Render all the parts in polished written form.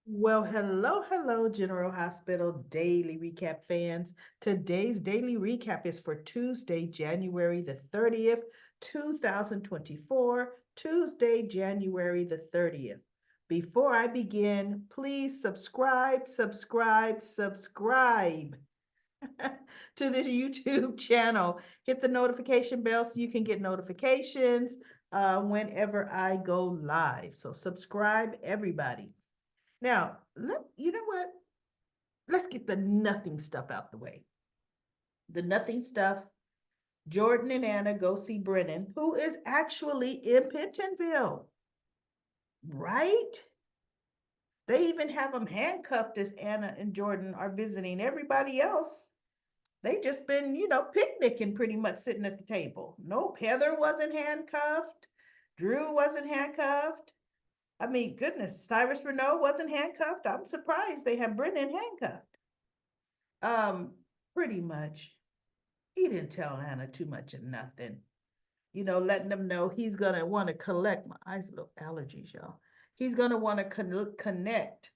Well, hello, General Hospital Daily Recap fans. Today's daily recap is for Tuesday, January the 30th, 2024. Tuesday, January the 30th. Before I begin, please subscribe to this YouTube channel. Hit the notification bell so you can get notifications whenever I go live. So, subscribe, everybody. Now, you know what? Let's get the nothing stuff out the way. The nothing stuff. Jordan and Anna go see Brennan, who is actually in Pentonville, right? They even have him handcuffed as Anna and Jordan are visiting. Everybody else, they just been, picnicking pretty much sitting at the table. Nope, Heather wasn't handcuffed. Drew wasn't handcuffed. I mean, goodness, Cyrus Renault wasn't handcuffed. I'm surprised they have Brennan handcuffed. Um, Pretty much. He didn't tell Anna too much of nothing. Letting them know he's gonna want to collect my eyes, little allergies, y'all. He's gonna want to connect,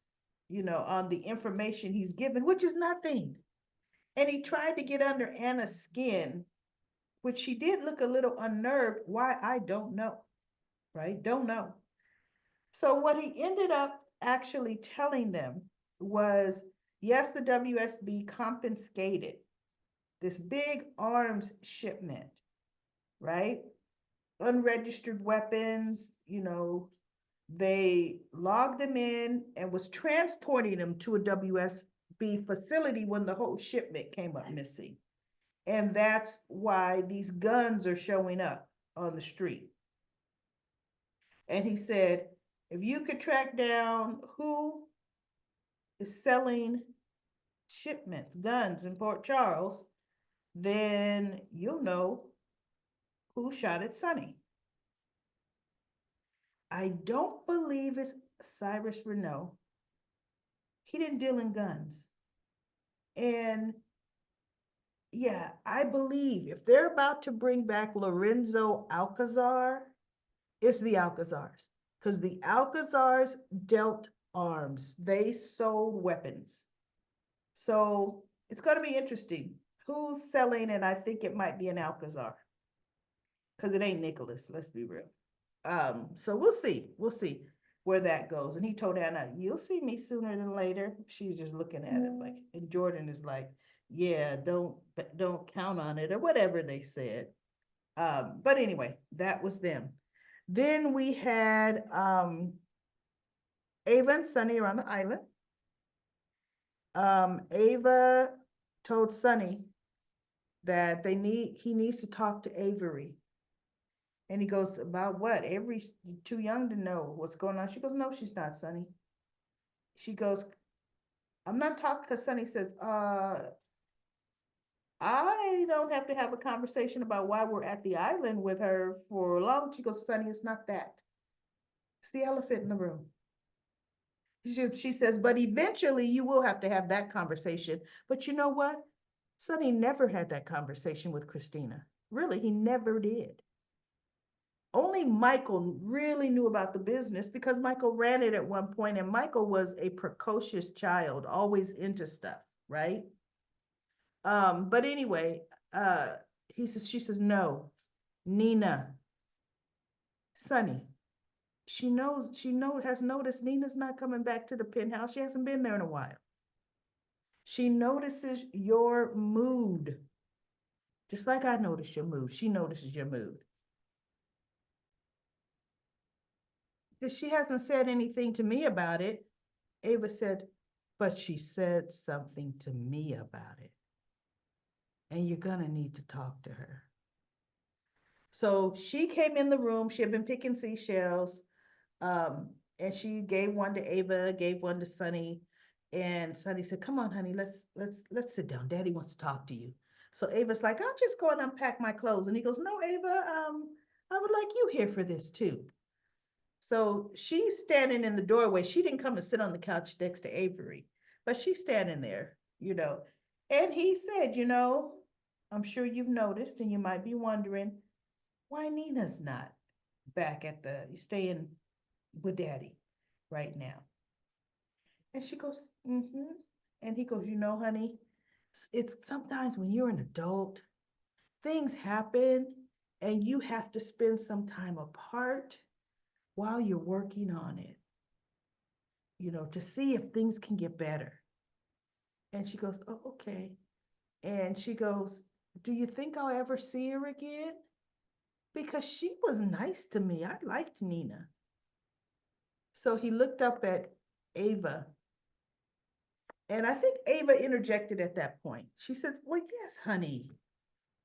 on the information he's given, which is nothing. And he tried to get under Anna's skin, which she did look a little unnerved. Why, I don't know, right? Don't know. So what he ended up actually telling them was, yes, the WSB confiscated this big arms shipment, right? Unregistered weapons, they logged them in and was transporting them to a WSB facility when the whole shipment came up missing. And that's why these guns are showing up on the street. And he said, if you could track down who is selling shipments, guns in Port Charles, then you'll know who shot at Sonny. I don't believe it's Cyrus Renault. He didn't deal in guns. And yeah, I believe if they're about to bring back Lorenzo Alcazar, it's the Alcazars. Because the Alcazars dealt arms, they sold weapons. So it's going to be interesting. Who's selling? And I think it might be an Alcazar because it ain't Nicholas. Let's be real. So we'll see. We'll see where that goes. And he told Anna, "You'll see me sooner than later." She's just looking at it like, and Jordan is like, "Yeah, don't count on it," or whatever they said. But anyway, that was them. Then we had Ava and Sunny are on the island. Ava told Sunny that he needs to talk to Avery. And he goes, about what? Avery's too young to know what's going on. She goes, no, she's not, Sunny. She goes, I'm not talking, because Sunny says, I don't have to have a conversation about why we're at the island with her for long. She goes, Sunny, it's not that. It's the elephant in the room. She says, but eventually you will have to have that conversation. But you know what? Sonny never had that conversation with Christina. Really, he never did. Only Michael really knew about the business because Michael ran it at one point, and Michael was a precocious child, always into stuff, right? But anyway, she says, no, Nina, Sonny. Has noticed Nina's not coming back to the penthouse. She hasn't been there in a while. She notices your mood. Just like I notice your mood, she notices your mood. She hasn't said anything to me about it. Ava said, but she said something to me about it. And you're going to need to talk to her. So she came in the room. She had been picking seashells. And she gave one to Ava, gave one to Sunny. And Sunny said, come on, honey, let's sit down. Daddy wants to talk to you. So Ava's like, I'll just go and unpack my clothes. And he goes, no, Ava, I would like you here for this too. So she's standing in the doorway. She didn't come and sit on the couch next to Avery, but she's standing there, And he said, I'm sure you've noticed and you might be wondering why Nina's not back at staying with daddy right now. And she goes, mm-hmm. And he goes, you know, honey, it's sometimes when you're an adult, things happen and you have to spend some time apart while you're working on it, to see if things can get better. And she goes, oh, okay. And she goes, do you think I'll ever see her again? Because she was nice to me. I liked Nina. So he looked up at Ava. And I think Ava interjected at that point. She says, well, yes, honey,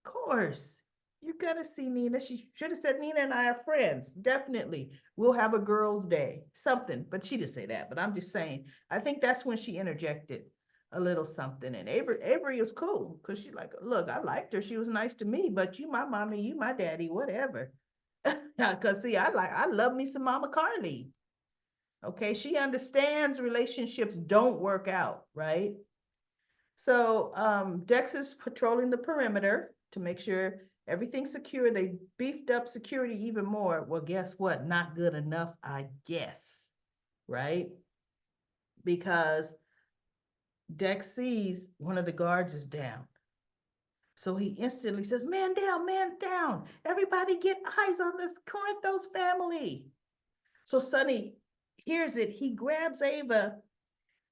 of course. You're going to see Nina. She should have said, Nina and I are friends. Definitely. We'll have a girls' day, something. But she didn't say that. But I'm just saying, I think that's when she interjected a little something. And Avery was cool because she's like, look, I liked her. She was nice to me, but you my mommy, you my daddy, whatever. Because see, I love me some Mama Carly. Okay, she understands relationships don't work out, right? So Dex is patrolling the perimeter to make sure everything's secure. They beefed up security even more. Well, guess what? Not good enough, I guess, right? Because Dex sees one of the guards is down. So he instantly says, man down, man down. Everybody get eyes on this Corinthos family. So Sonny hears it. He grabs Ava,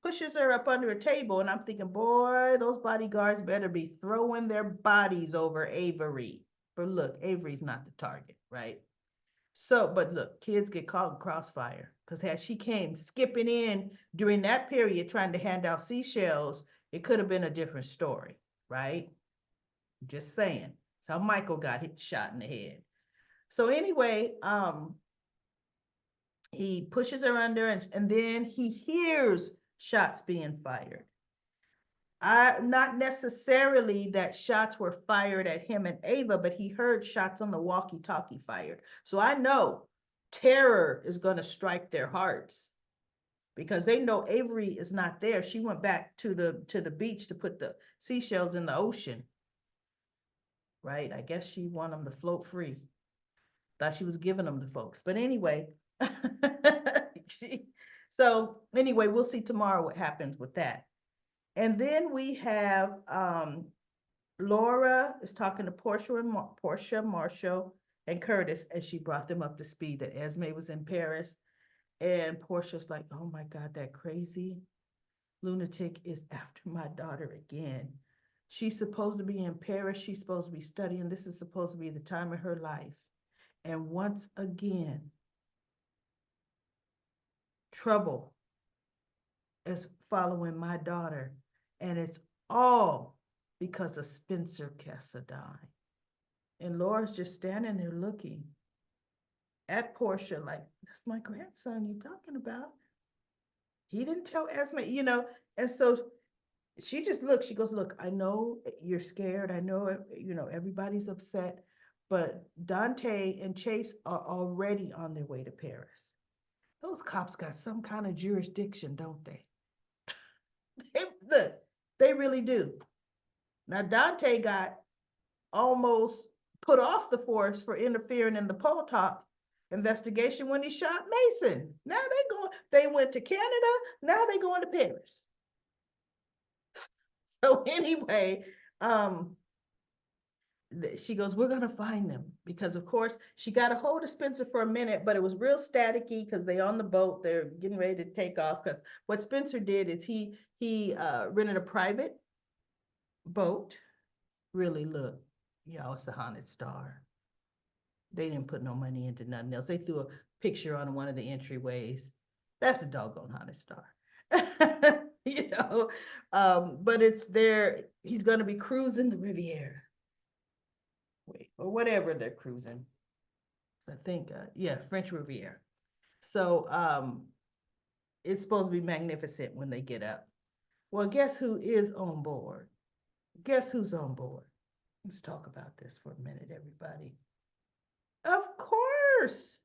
pushes her up under a table, and I'm thinking, boy, those bodyguards better be throwing their bodies over Avery. But look, Avery's not the target, right? So, but look, kids get caught in crossfire because as she came skipping in during that period trying to hand out seashells, it could have been a different story, right? Just saying. That's how Michael got hit, shot in the head. So anyway, he pushes her under and then he hears shots being fired. Not necessarily that shots were fired at him and Ava, but he heard shots on the walkie-talkie fired. So I know terror is going to strike their hearts because they know Avery is not there. She went back to the beach to put the seashells in the ocean, right? I guess she wanted them to float free. Thought she was giving them to folks, but anyway. So anyway, we'll see tomorrow what happens with that. And then we have Laura is talking to Portia, Marshall, and Curtis, and she brought them up to speed that Esme was in Paris. And Portia's like, oh my God, that crazy lunatic is after my daughter again. She's supposed to be in Paris. She's supposed to be studying. This is supposed to be the time of her life. And once again, trouble is following my daughter. And it's all because of Spencer Cassadine. And Laura's just standing there looking at Portia like, that's my grandson you talking about. He didn't tell Esme. And so she just looks, she goes, look, I know you're scared. I know, everybody's upset, but Dante and Chase are already on their way to Paris. Those cops got some kind of jurisdiction, don't they? Look, they really do. Now, Dante got almost put off the force for interfering in the Potok investigation when he shot Mason. Now they went to Canada, now they going to Paris. So anyway, she goes, we're going to find them because of course she got a hold of Spencer for a minute, but it was real staticky because they on the boat, they're getting ready to take off. Because what Spencer did is he rented a private boat. Really, look, y'all, it's a haunted star. They didn't put no money into nothing else. They threw a picture on one of the entryways. That's a doggone haunted star. But it's there. He's going to be cruising the Riviera. Wait, or whatever they're cruising. I think, yeah, French Riviera. So it's supposed to be magnificent when they get up. Well, guess who is on board? Guess who's on board? Let's talk about this for a minute, everybody. Of course,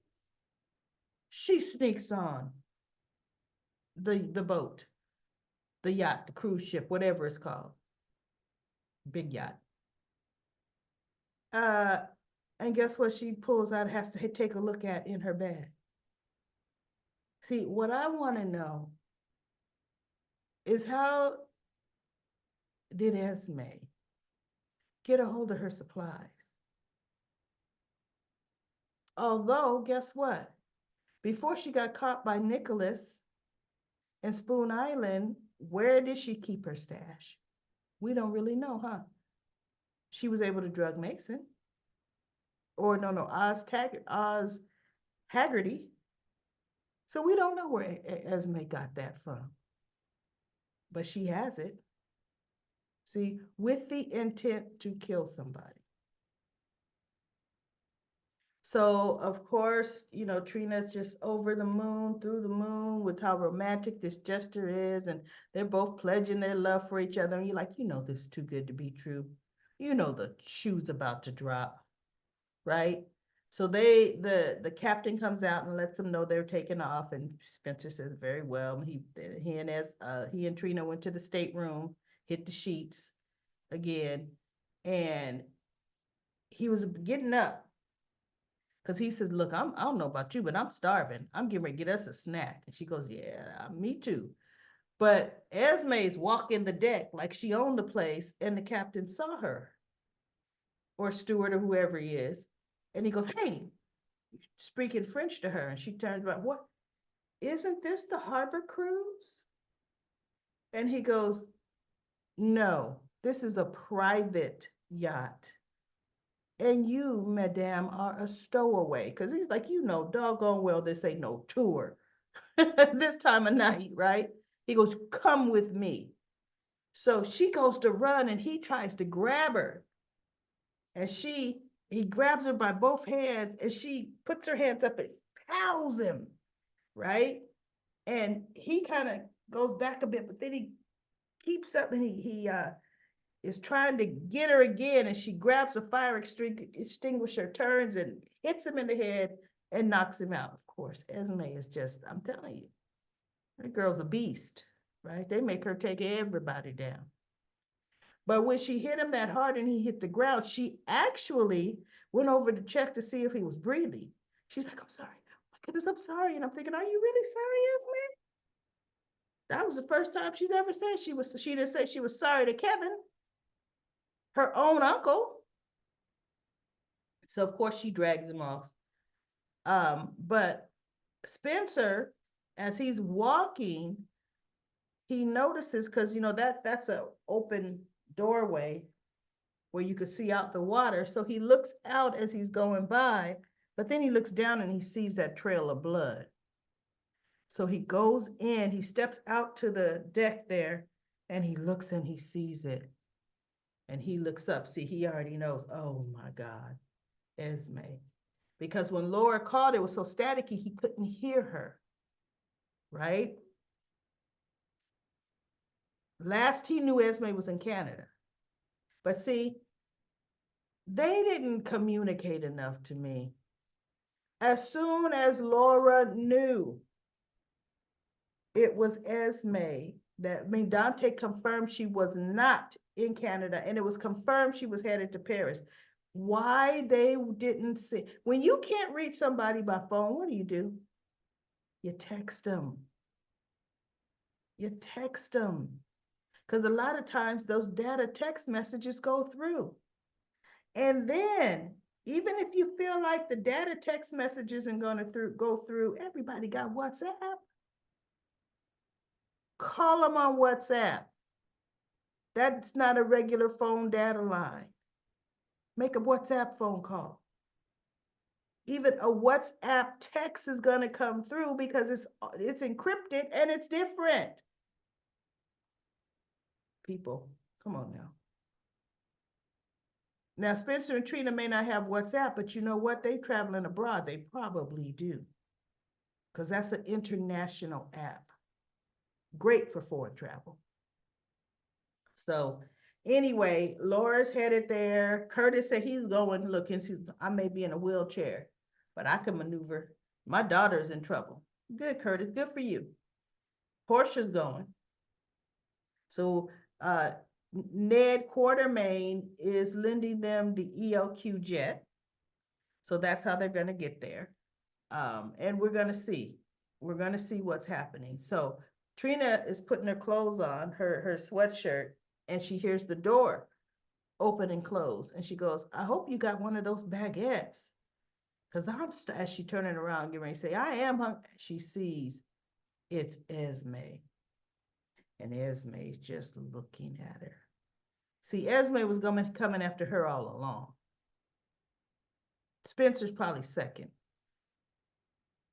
she sneaks on the boat, the yacht, the cruise ship, whatever it's called, big yacht. And guess what she pulls out, has to take a look at in her bag. See, what I want to know is how did Esme get a hold of her supplies? Although, guess what? Before she got caught by Nicholas in Spoon Island, where did she keep her stash? We don't really know, huh? She was able to drug Mason. Or no, Oz Haggerty. So we don't know where Esme got that from. But she has it. See, with the intent to kill somebody. So, of course, Trina's just over the moon, through the moon with how romantic this gesture is. And they're both pledging their love for each other. And you're like, this is too good to be true. The shoe's about to drop, right? So the captain comes out and lets them know they're taking off. And Spencer says, very well. He and Trina went to the stateroom, hit the sheets again. And he was getting up because he says, look, I don't know about you, but I'm starving. I'm getting ready to get us a snack. And she goes, yeah, me too. But Esme's walking the deck like she owned the place, and the captain saw her, or steward, or whoever he is. And he goes, hey, speaking French to her. And she turns around, what? Isn't this the harbor cruise? And he goes, no, this is a private yacht. And you, madame, are a stowaway. Because he's like, doggone well, this ain't no tour this time of night, right? He goes, come with me. So she goes to run and he tries to grab her. And he grabs her by both hands and she puts her hands up and pows him, right? And he kind of goes back a bit, but then he keeps up and he is trying to get her again, and she grabs a fire extinguisher, turns and hits him in the head and knocks him out. Of course, Esme is just, I'm telling you, that girl's a beast, right? They make her take everybody down. But when she hit him that hard and he hit the ground, she actually went over to check to see if he was breathing. She's like, I'm sorry. Oh my goodness, I'm sorry. And I'm thinking, are you really sorry, Esme? That was the first time she's ever said she didn't say she was sorry to Kevin, her own uncle. So of course she drags him off. But Spencer, as he's walking, he notices, because that's an open doorway where you could see out the water. So he looks out as he's going by, but then he looks down and he sees that trail of blood. So he goes in, he steps out to the deck there, and he looks and he sees it. And he looks up. See, he already knows, oh my God, Esme. Because when Laura called, it was so staticky, he couldn't hear her, right? Last he knew, Esme was in Canada. But see, they didn't communicate enough to me. As soon as Laura knew it was Esme, Dante confirmed she was not in Canada, and it was confirmed she was headed to Paris. Why they didn't see, when you can't reach somebody by phone, what do? You text them. You text them. Because a lot of times those data text messages go through. And then, even if you feel like the data text message isn't going to go through, everybody got WhatsApp. Call them on WhatsApp. That's not a regular phone data line. Make a WhatsApp phone call. Even a WhatsApp text is going to come through because it's encrypted and it's different. People, come on now. Now, Spencer and Trina may not have WhatsApp, but you know what? They traveling abroad. They probably do. Because that's an international app. Great for foreign travel. So anyway, Laura's headed there. Curtis said he's going, look, I may be in a wheelchair, but I can maneuver. My daughter's in trouble. Good, Curtis. Good for you. Portia's going. So Ned Quartermain is lending them the ELQ jet. So that's how they're going to get there. And we're going to see. We're going to see what's happening. So Trina is putting her clothes on, her sweatshirt, and she hears the door open and close. And she goes, I hope you got one of those baguettes. Because as she turning around, getting ready to say, I am hungry. She sees it's Esme. And Esme's just looking at her. See, Esme was coming after her all along. Spencer's probably second.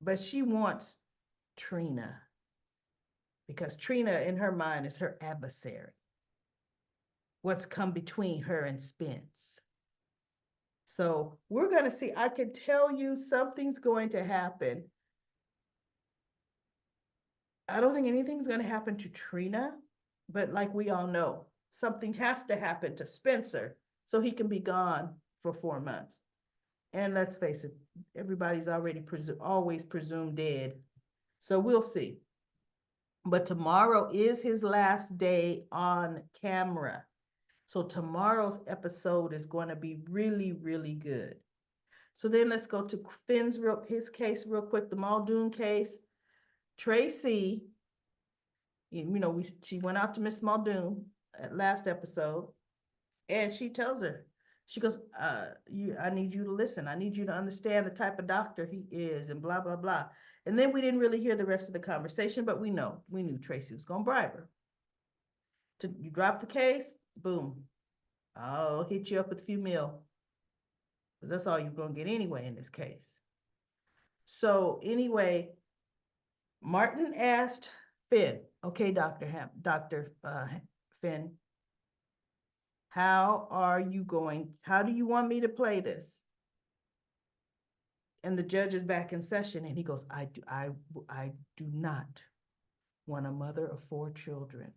But she wants Trina because Trina, in her mind, is her adversary. What's come between her and Spence. So we're going to see. I can tell you something's going to happen. I don't think anything's going to happen to Trina, but like we all know, something has to happen to Spencer so he can be gone for 4 months. And let's face it, everybody's already always presumed dead. So we'll see. But tomorrow is his last day on camera. So tomorrow's episode is going to be really, really good. So then let's go to his case real quick, the Muldoon case. Tracy, she went out to Miss Muldoon at last episode, and she tells her, she goes, I need you to listen. I need you to understand the type of doctor he is, and blah, blah, blah. And then we didn't really hear the rest of the conversation, but we knew Tracy was going to bribe her. You drop the case, boom. I'll hit you up with a few mil. Because that's all you're going to get anyway in this case. So anyway, Martin asked Finn, okay, Dr. Finn, how do you want me to play this? And the judge is back in session, and he goes, I do not want a mother of 4 children.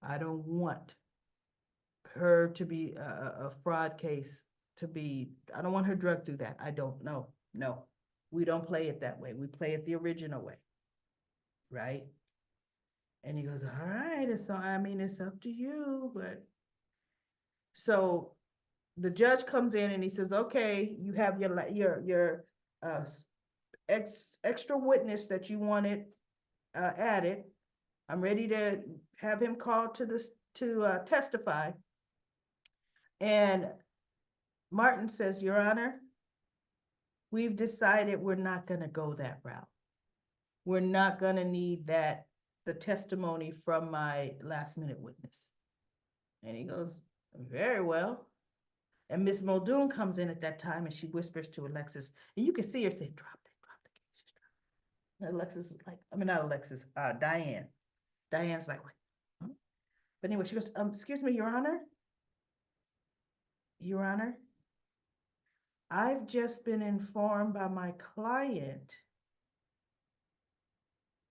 I don't want her to be a fraud case I don't want her drugged through that. I don't know. No, we don't play it that way. We play it the original way. Right? And he goes, all right. And so, I mean, it's up to you, but so the judge comes in and he says, okay, you have your extra witness that you wanted added. I'm ready to have him called to testify. And Martin says, Your Honor, we've decided we're not going to go that route. We're not going to need the testimony from my last minute witness. And he goes, very well. And Miss Muldoon comes in at that time and she whispers to Alexis, and you can see her say, drop the case, just drop it. And Alexis is like, not Alexis, Diane. Diane's like, what? Huh? But anyway, she goes, excuse me, Your Honor. Your Honor, I've just been informed by my client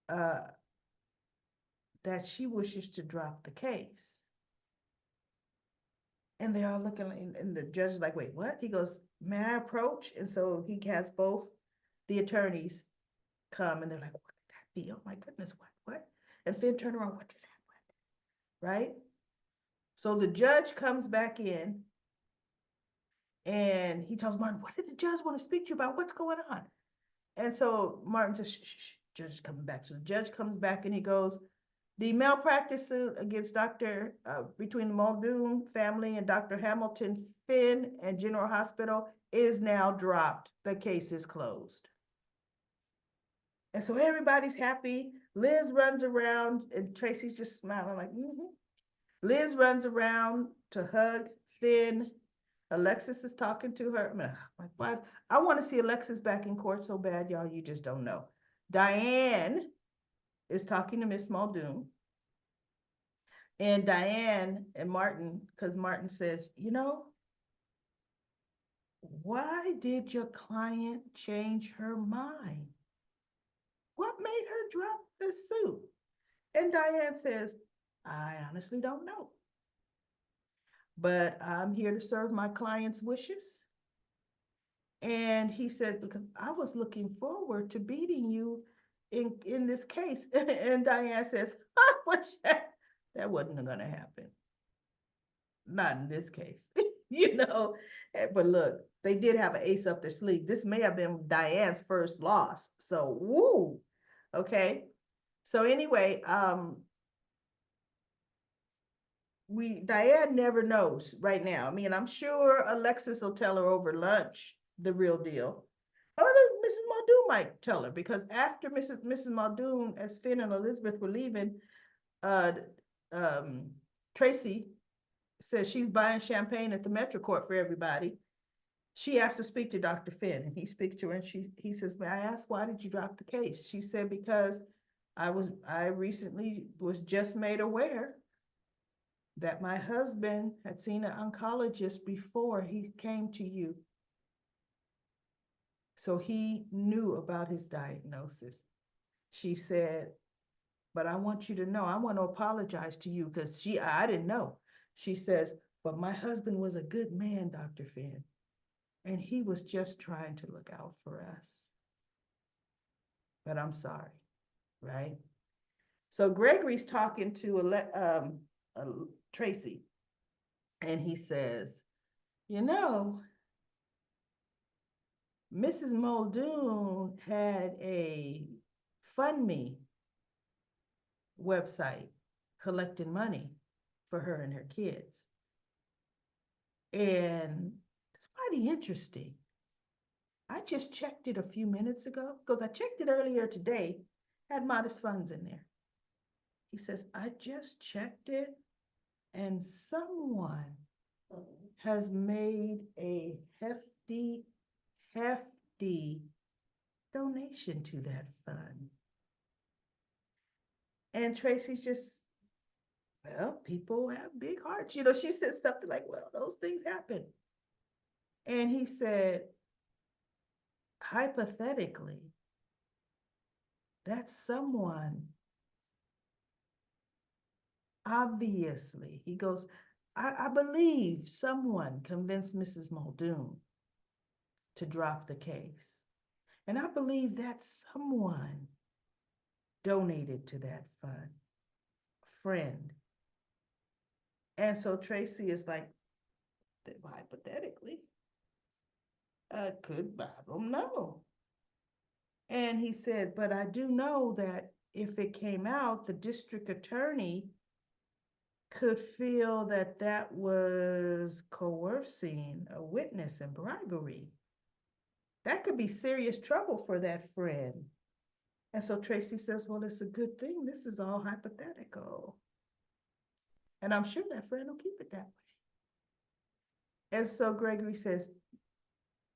that she wishes to drop the case. And they're all looking, and the judge is like, wait, what? He goes, may I approach? And so he has both the attorneys come, and they're like, what could that be? Oh my goodness, what? And Finn turned around, what is that? What? Right? So the judge comes back in, and he tells Martin, what did the judge want to speak to you about? What's going on? And so Martin says, shh, judge is coming back. So the judge comes back and he goes, the malpractice suit against between the Muldoon family and Dr. Hamilton Finn and General Hospital is now dropped. The case is closed. And so everybody's happy. Liz runs around and Tracy's just smiling like, Liz runs around to hug Finn. Alexis is talking to her. I mean, like, what? I want to see Alexis back in court so bad, y'all. You just don't know. Diane is talking to Miss Muldoon. And Diane and Martin, because Martin says, why did your client change her mind? What made her drop the suit? And Diane says, I honestly don't know. But I'm here to serve my client's wishes. And he said, because I was looking forward to beating you in this case. And Diane says, that wasn't going to happen. Not in this case, But look, they did have an ace up their sleeve. This may have been Diane's first loss. So, woo, okay. So anyway, we Diane never knows right now. I mean, I'm sure Alexis will tell her over lunch the real deal. Or Mrs. Muldoon might tell her because after Mrs. Muldoon, as Finn and Elizabeth were leaving, uh, um, Tracy says she's buying champagne at the Metrocourt for everybody. She asked to speak to Dr. Finn, and he speaks to her, and he says, "May I ask why did you drop the case?" She said, "Because I recently was just made aware that my husband had seen an oncologist before he came to you. So he knew about his diagnosis." She said, "But I want you to know, I want to apologize to you because I didn't know." She says, "But my husband was a good man, Dr. Finn, and he was just trying to look out for us. But I'm sorry," right? So Gregory's talking to uh, Tracy, and he says, "You know, Mrs. Muldoon had a Fund Me website collecting money for her and her kids. And it's mighty interesting. I just checked it a few minutes ago because I checked it earlier today, had modest funds in there." He says, "I just checked it and someone has made a hefty donation to that fund." And Tracy's just, "Well, people have big hearts." She said something like, "Well, those things happen." And he said, "Hypothetically, that someone, obviously," he goes, I believe someone convinced Mrs. Muldoon to drop the case. And I believe that someone donated to that fund, a friend." And so Tracy is like, "Hypothetically, I don't know." And he said, "But I do know that if it came out, the district attorney could feel that that was coercing a witness and bribery. That could be serious trouble for that friend." And so Tracy says, "Well, it's a good thing. This is all hypothetical. And I'm sure that friend will keep it that way." And so Gregory says,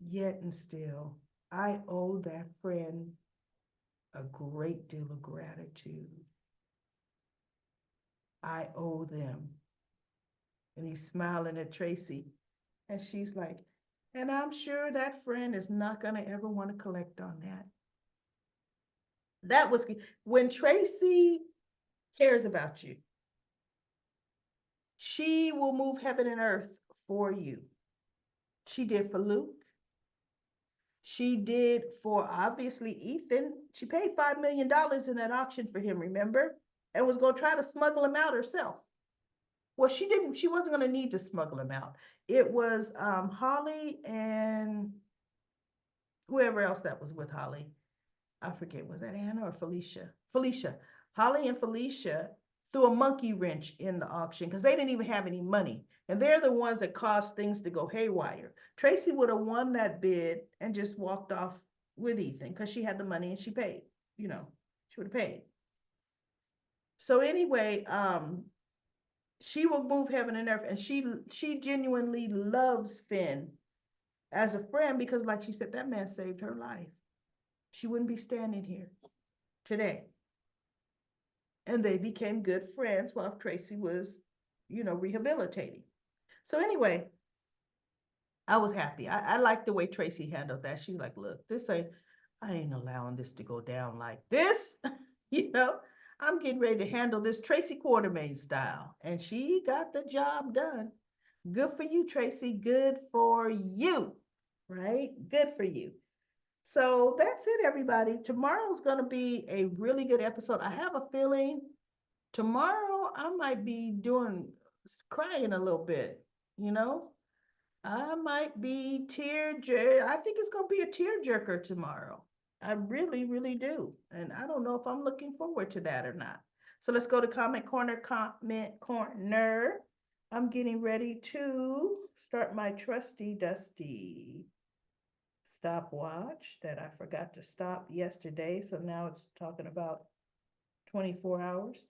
"Yet and still, I owe that friend a great deal of gratitude. I owe them." And he's smiling at Tracy. And she's like, "And I'm sure that friend is not going to ever want to collect on that." That was when Tracy cares about you, she will move heaven and earth for you. She did for Luke. She did for obviously Ethan. She paid $5 million in that auction for him, remember? And was going to try to smuggle him out herself. Well, she wasn't going to need to smuggle him out. It was Holly and whoever else that was with Holly. I forget, was that Anna or Felicia? Felicia. Holly and Felicia threw a monkey wrench in the auction because they didn't even have any money. And they're the ones that caused things to go haywire. Tracy would have won that bid and just walked off with Ethan because she had the money and she paid, she would have paid. So anyway, she will move heaven and earth, and she genuinely loves Finn as a friend because, like she said, that man saved her life. She wouldn't be standing here today. And they became good friends while Tracy was, rehabilitating. So anyway, I was happy. I like the way Tracy handled that. She's like, "Look, I ain't allowing this to go down like this." you know, I'm getting ready to handle this Tracy Quartermain style. And she got the job done. Good for you, Tracy. Good for you. Right? Good for you. So that's it, everybody. Tomorrow's going to be a really good episode. I have a feeling tomorrow I might be crying a little bit, you know? I might be I think it's going to be a tear jerker tomorrow. I really, really do. And I don't know if I'm looking forward to that or not. So let's go to comment corner, comment corner. I'm getting ready to start my trusty dusty stopwatch that I forgot to stop yesterday. So now it's talking about 24 hours.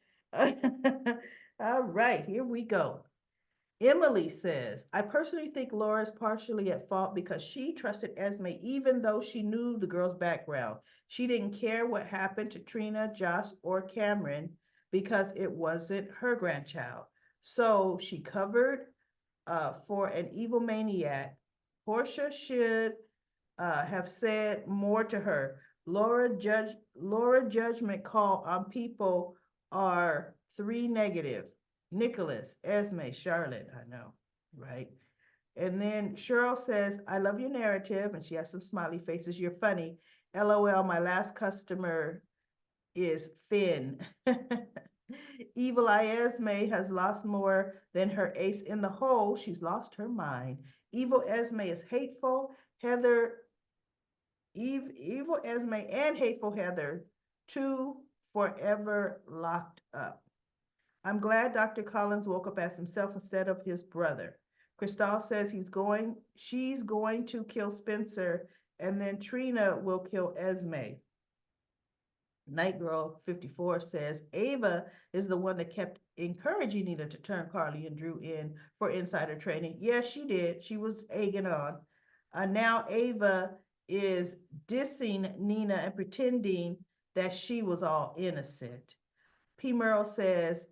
All right, here we go. Emily says, I personally think Laura is partially at fault because she trusted Esme even though she knew the girl's background. She didn't care what happened to Trina, Josh, or Cameron because it wasn't her grandchild. So she covered for an evil maniac. Portia should have said more to her. Laura judgment call on people are three negative. Nicholas, Esme, Charlotte, I know, right? And then Cheryl says, I love your narrative. And she has some smiley faces. You're funny. LOL, my last customer is Finn. Evil Eye Esme has lost more than her ace in the hole. She's lost her mind. Evil Esme is hateful. Heather Evil Esme and Hateful Heather, two forever locked up. I'm glad Dr. Collins woke up as himself instead of his brother. Cristal says she's going to kill Spencer, and then Trina will kill Esme. Night Girl 54 says Ava is the one that kept encouraging Nina to turn Carly and Drew in for insider trading. Yes, she did. She was egging on. Now Ava is dissing Nina and pretending that she was all innocent. P. Merle says,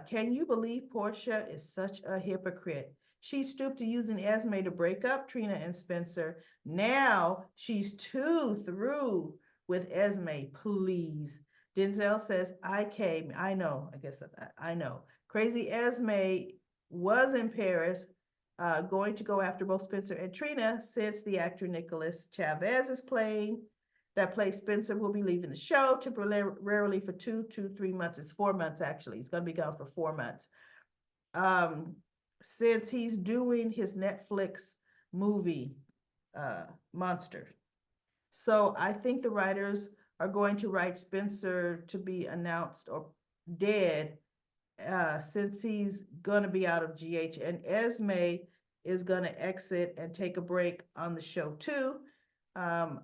can you believe Portia is such a hypocrite? She stooped to using Esme to break up Trina and Spencer. Now she's too through with Esme, please. Denzel says, I know, I guess I know. Crazy Esme was in Paris, going to go after both Spencer and Trina since the actor Nicholas Chavez is playing that plays Spencer will be leaving the show temporarily for 2 to 3 months. It's 4 months actually. He's going to be gone for 4 months. Um, since he's doing his Netflix movie, Monster. So I think the writers are going to write Spencer to be announced or dead, since he's going to be out of GH, and Esme is going to exit and take a break on the show too. Um,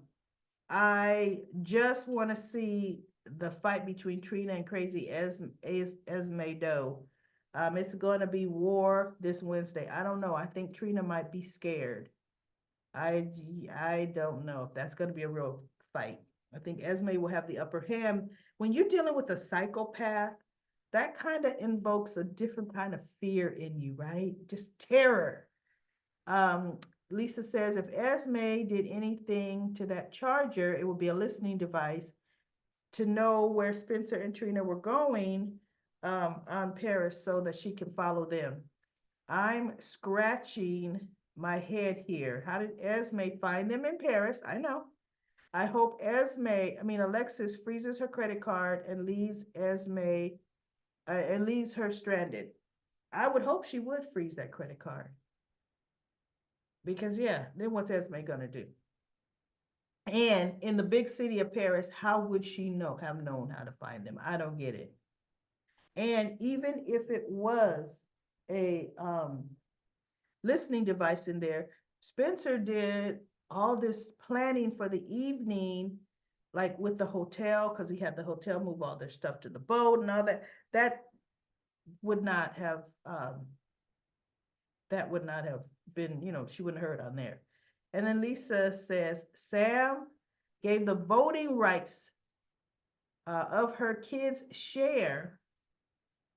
I just want to see the fight between Trina and Crazy Esme Doe. It's going to be war this Wednesday. I don't know. I think Trina might be scared. I I don't know if that's going to be a real fight. I think Esme will have the upper hand. When you're dealing with a psychopath, that kind of invokes a different kind of fear in you, right? Just terror. Um, Lisa says if Esme did anything to that charger, it would be a listening device to know where Spencer and Trina were going, on Paris so that she can follow them. I'm scratching my head here. How did Esme find them in Paris? I know. I hope Alexis freezes her credit card and leaves and leaves her stranded. I would hope she would freeze that credit card because yeah, then what's Esme gonna do? And in the big city of Paris, how would she have known how to find them? I don't get it. And even if it was a listening device in there, Spencer did all this planning for the evening, like with the hotel, because he had the hotel move all their stuff to the boat and all that. That would not have been, she wouldn't have heard on there. And then Lisa says Sam gave the voting rights of her kids' share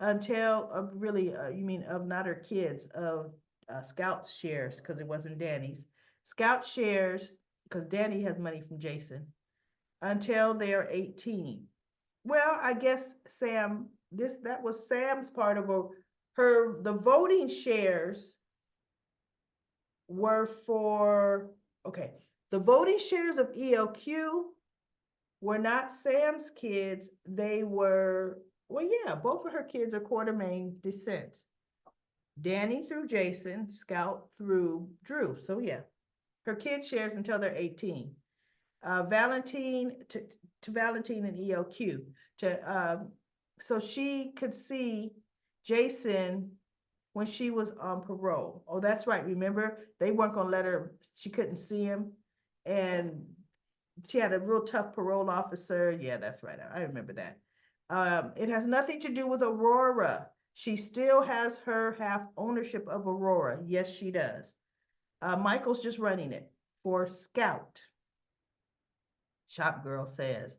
until really, you mean of not her kids, of Scout's shares, because it wasn't Danny's. Scout shares, because Danny has money from Jason, until they're 18. Well, I guess that was Sam's part of the voting shares were for, okay, the voting shares of ELQ were not Sam's kids. They were, well, yeah, both of her kids are Quartermain descent. Danny through Jason, Scout through Drew. So yeah, her kid shares until they're 18. Valentine to Valentine and ELQ to so she could see Jason when she was on parole. Oh, that's right. Remember, they weren't gonna let her, she couldn't see him. And she had a real tough parole officer. Yeah, that's right. I remember that. It has nothing to do with Aurora. She still has her half ownership of Aurora. Yes, she does. Michael's just running it for Scout. Shop Girl says,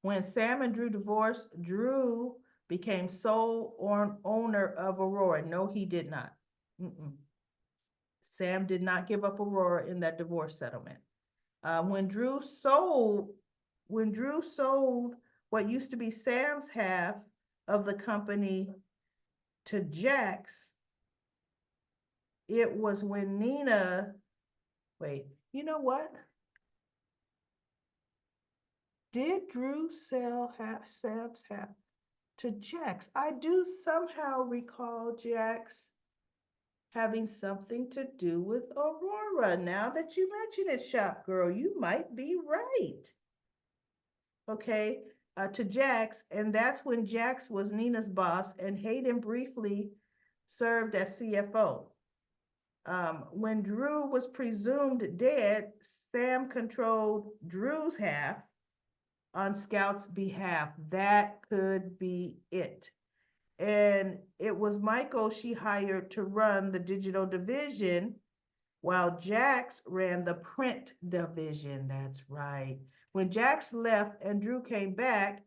when Sam and Drew divorced, Drew became sole owner of Aurora. No, he did not. Mm-mm. Sam did not give up Aurora in that divorce settlement. When Drew sold, what used to be Sam's half of the company to Jax, it was when Nina, wait, you know what? Did Drew sell half Sam's half to Jax? I do somehow recall Jax having something to do with Aurora. Now that you mention it, Shop Girl, you might be right. Okay, to Jax, and that's when Jax was Nina's boss, and Hayden briefly served as CFO. When Drew was presumed dead, Sam controlled Drew's half on Scout's behalf. That could be it. And it was Michael she hired to run the digital division while Jax ran the print division. That's right. When Jax left and Drew came back,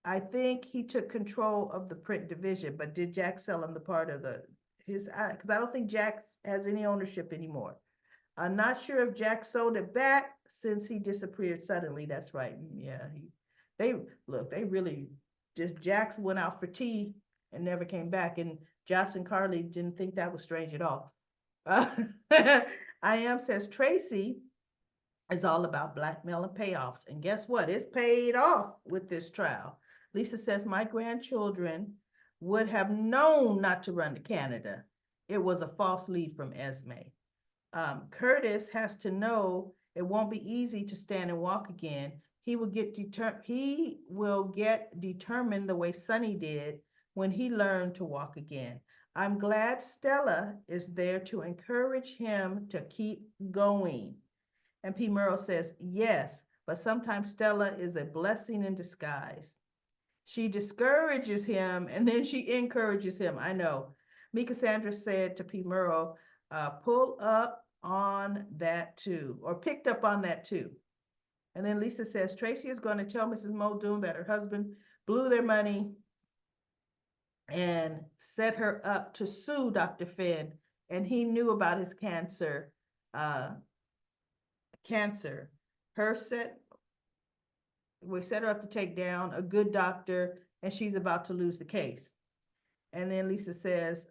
I think he took control of the print division, but did Jax sell him the part of his, because I don't think Jax has any ownership anymore. I'm not sure if Jack sold it back since he disappeared suddenly. That's right. Yeah, they look, they really just Jax went out for tea and never came back. And Joss and Carly didn't think that was strange at all. I am says Tracy is all about blackmail and payoffs. And guess what? It's paid off with this trial. Lisa says my grandchildren would have known not to run to Canada. It was a false lead from Esme. Curtis has to know it won't be easy to stand and walk again. He will get determined the way Sonny did when he learned to walk again. I'm glad Stella is there to encourage him to keep going. And P. Merle says, yes, but sometimes Stella is a blessing in disguise. She discourages him and then she encourages him. I know. Mika Sandra said to P. Merle, pull up on that too, or picked up on that too. And then Lisa says, Tracy is going to tell Mrs. Muldoon that her husband blew their money and set her up to sue Dr. Finn, and he knew about his cancer. Cancer. We set her up to take down a good doctor, and she's about to lose the case. And then Lisa says,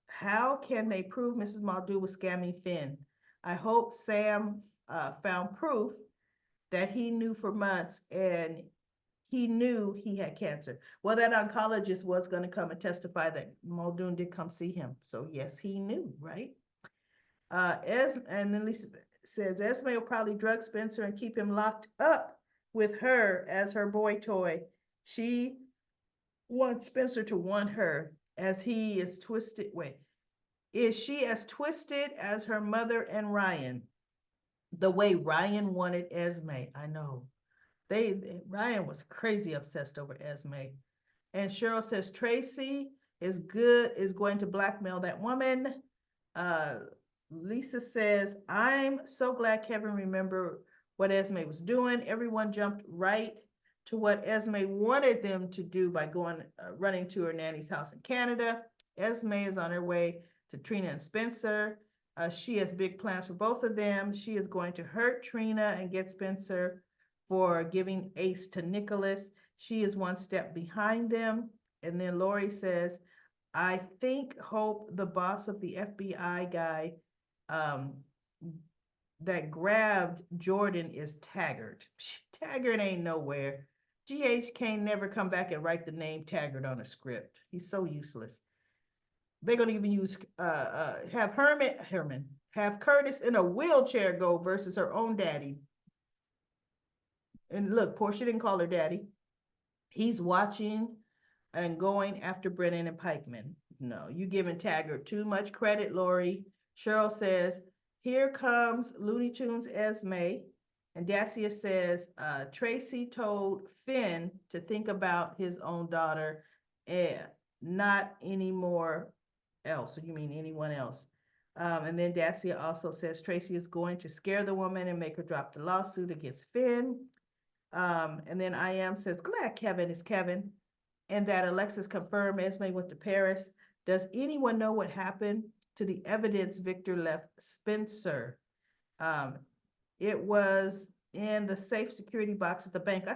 how can they prove Mrs. Muldoon was scamming Finn? I hope Sam found proof that he knew for months and he knew he had cancer. Well, that oncologist was going to come and testify that Muldoon did come see him. So yes, he knew, right? And then Lisa says, Esme will probably drug Spencer and keep him locked up with her as her boy toy. She wants Spencer to want her as he is twisted. Wait, is she as twisted as her mother and Ryan? The way Ryan wanted Esme. I know. Ryan was crazy obsessed over Esme. And Cheryl says Tracy is going to blackmail that woman. Lisa says, I'm so glad Kevin remembered what Esme was doing. Everyone jumped right to what Esme wanted them to do by running to her nanny's house in Canada. Esme is on her way to Trina and Spencer. She has big plans for both of them. She is going to hurt Trina and get Spencer for giving Ace to Nicholas. She is one step behind them. And then Lori says, I hope the boss of the FBI guy that grabbed Jordan is Taggart. Taggart ain't nowhere. GH can't never come back and write the name Taggart on a script. He's so useless. They're gonna even use have Curtis in a wheelchair go versus her own daddy. And look, Portia didn't call her daddy. He's watching and going after Brennan and Pikeman. No, you giving Taggart too much credit, Lori. Cheryl says, here comes Looney Tunes Esme. And Dacia says, Tracy told Finn to think about his own daughter and not anymore else. So you mean anyone else? And then Dacia also says Tracy is going to scare the woman and make her drop the lawsuit against Finn. And then I am says, glad Kevin is Kevin and that Alexis confirmed Esme went to Paris. Does anyone know what happened to the evidence Victor left Spencer? Um, it was in the safe security box at the bank. I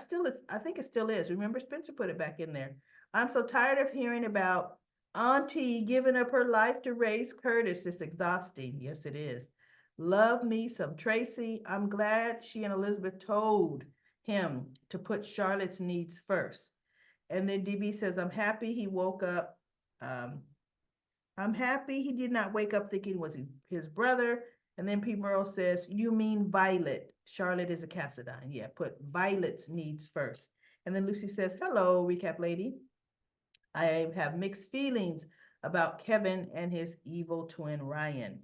think it still is. Remember, Spencer put it back in there. I'm so tired of hearing about Auntie giving up her life to raise Curtis. It's exhausting. Yes, it is. Love me some Tracy. I'm glad she and Elizabeth told him to put Charlotte's needs first. And then DB says, I'm happy he woke up. Um, I'm happy he did not wake up thinking it was his brother. And then Pete Merle says, you mean Violet. Charlotte is a Cassadine. Yeah, put Violet's needs first. And then Lucy says, hello, recap lady. I have mixed feelings about Kevin and his evil twin Ryan.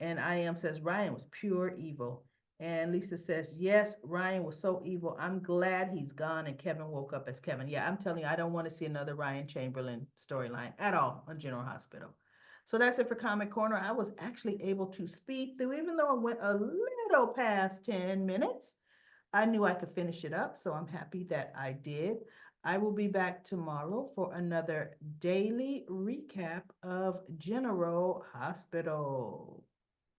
And I am says Ryan was pure evil. And Lisa says, yes, Ryan was so evil. I'm glad he's gone and Kevin woke up as Kevin. Yeah, I'm telling you, I don't want to see another Ryan Chamberlain storyline at all on General Hospital. So that's it for Comic Corner. I was actually able to speed through, even though I went a little past 10 minutes. I knew I could finish it up, so I'm happy that I did. I will be back tomorrow for another daily recap of General Hospital.